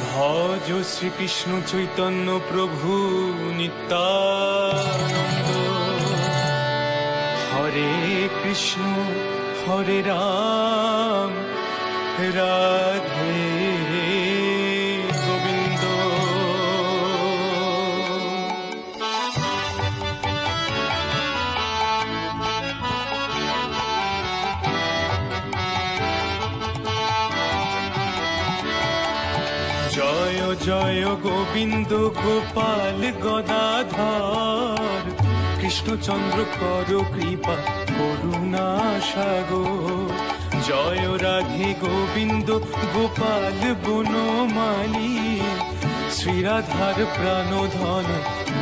ভজ শ্রীকৃষ্ণ চৈতন্য প্রভু নিত্যানন্দ। হরে কৃষ্ণ হরে রাম রাধে গোবিন্দ। জয় জয় গোবিন্দ গোপাল গদাধর, কৃষ্ণচন্দ্র কর কৃপা করুণা সাগর। জয় রাধে গোবিন্দ গোপাল বনমালী, শ্রীরাধার প্রাণধন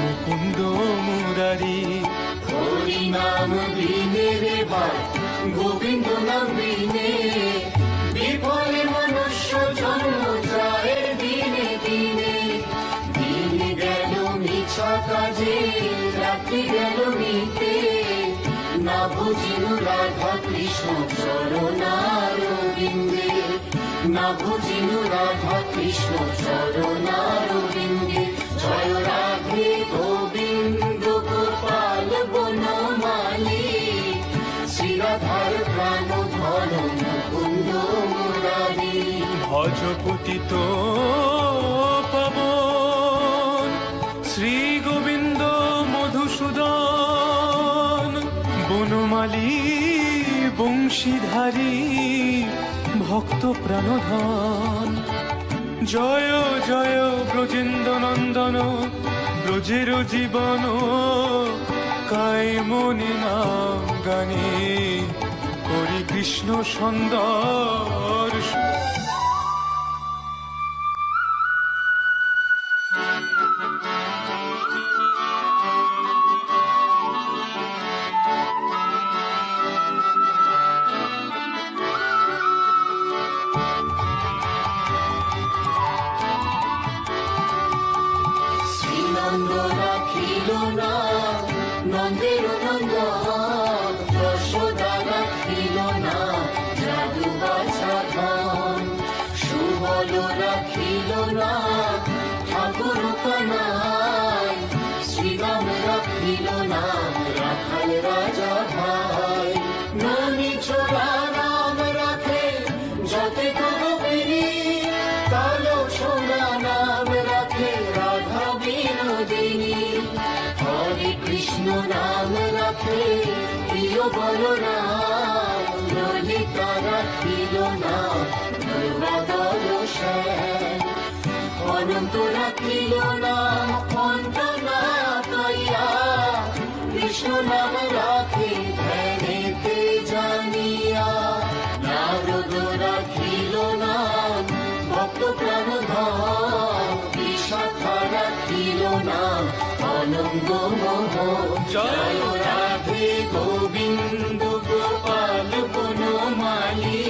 মুকুন্দ মুরারি। হরি নাম বিনে রে ভাই, গোবিন্দ নাম বিনে বিফলে মনুষ্য জন্ম যায় দিনে দিনে। দিন গেল মিছা কাজে, রাত্রি গেল মিতে, না বুঝিনু রাধা কৃষ্ণ চরণারবিন্দে। না বুঝিনু রাধা কৃষ্ণ চরণারবিন্দে। জয় রাধে গোবিন্দ গোপাল বনমালী, শ্রীরাধার প্রাণধন মুকুন্দ মুরারি। ভজ পতিত পাবন শ্রী গোবিন্দ মধুসূদন, বনমালী বংশীধারী ভক্ত প্রাণধন। জয় জয় ব্রজেন্দ্র নন্দন, ব্রজের জীবন কায়মনে নাম গানে করি কৃষ্ণ সুন্দর। শ্রীনন্দ রাখিল না নন্দের নন্দন, যশোদা রাখিল না জাদু বাছা ধন। সুবল রাখিল না ঠাকুর কানাই, শ্রীরাম রাখিল না রাখাল রাজা ভাই। ননি ছোড়া রাম রাখে যতে গোপিনী, কালো সোনা নাম রাখে রাধা বিনোদিনী। হরে কৃষ্ণ নাম রাখে প্রিয় বলরাম, ললিতা রাখিল না দুর্বাদল সেন। অনন্ত রাখিল না অন্তনা কইয়া, কৃষ্ণ নাম রাখে ধ্যানেতে জানিয়া। নারদ রাখিল না ভক্ত প্রাণধন, বিশাখা রাখিল না অনঙ্গ মোহ। জয় রাধে গোবিন্দ গোপাল বনমালী,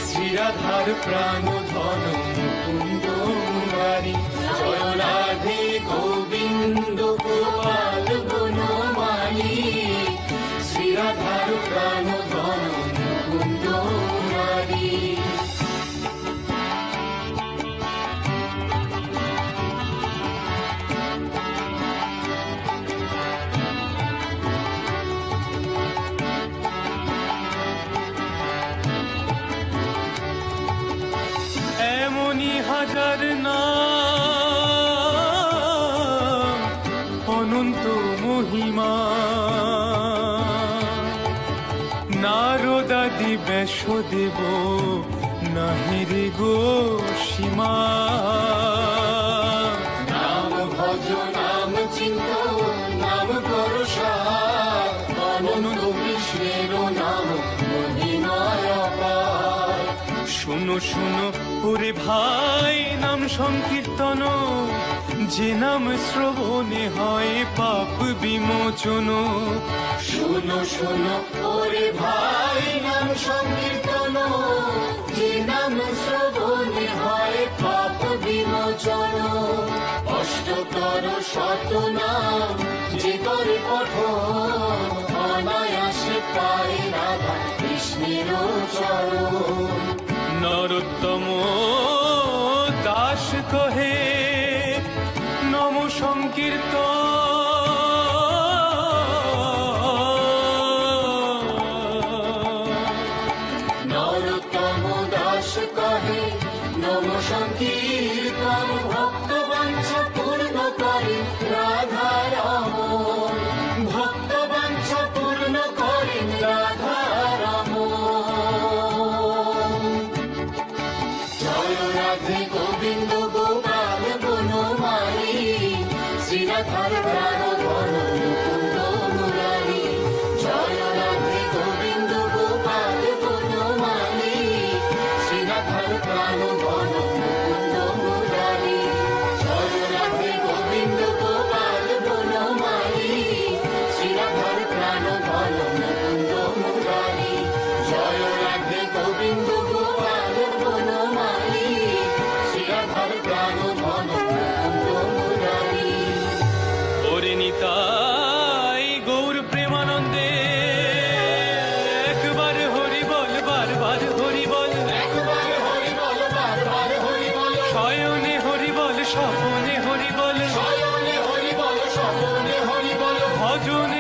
শ্রীরাধার প্রাণধন মুকুন্দ মুরারি। জয় রাধে গোবিন্দ গোপাল বনমালী, শ্রীরাধার প্রাণধন মুকুন্দ মুরারি। এমনি হাজার নাম অনন্ত মহিমা, নারদাদি ব্যাসদেব নাহিরে গো সীমা। নাম ভজ নাম চিন্ত নাম ভরসা, অনন্ত কৃষ্ণের নাম মহিমায় অপার। শুনো শুনো ওরে ভাই নাম সংকীর্তন, যে নাম শ্রবণে হয় পাপ বিমোচন। শোনো শোনো ওরে ভাই নাম সংকীর্তন, যে নাম শ্রবণে হয় পাপ বিমোচন। অষ্টতর শত নাম যে করে পঠন, অনায়াসে পায় রাধা কৃষ্ণের চরণ। নরোত্তম দাস কহে নম সংকীর্তন নরোত্তম দাস কহে নম সংকীর্তন ভক্ত বাঞ্ছা পূর্ণ করে রাধা রমন ভক্ত বাঞ্ছা পূর্ণ করে রাধা রমন জয় রাধে গোবিন্দ গোপাল বনমালী শ্রীরাধার প্রাণ ধন মুকুন্দ মুরারি জয় রাধে গোবিন্দ গোপাল বনমালী শ্রীরাধার প্রাণ ধন মুকুন্দ মুরারি জয় রাধে গোবিন্দ গোপাল বনমালী শ্রীরাধার প্রাণ ধন মুকুন্দ মুরারি জয় রাধে গোবিন্দ গোপাল বনমালী শ্রীরাধার প্রাণ ধন মুকুন্দ মুরারি ওরে নিতাই গৌর প্রেমানন্দে একবার হরি বল বারবার হরি বল একবার হরি বল বারবার হরি বল শয়নে হরি বল স্বপনে হরি বল শয়নে হরি বল স্বপনে হরি বল ভজনে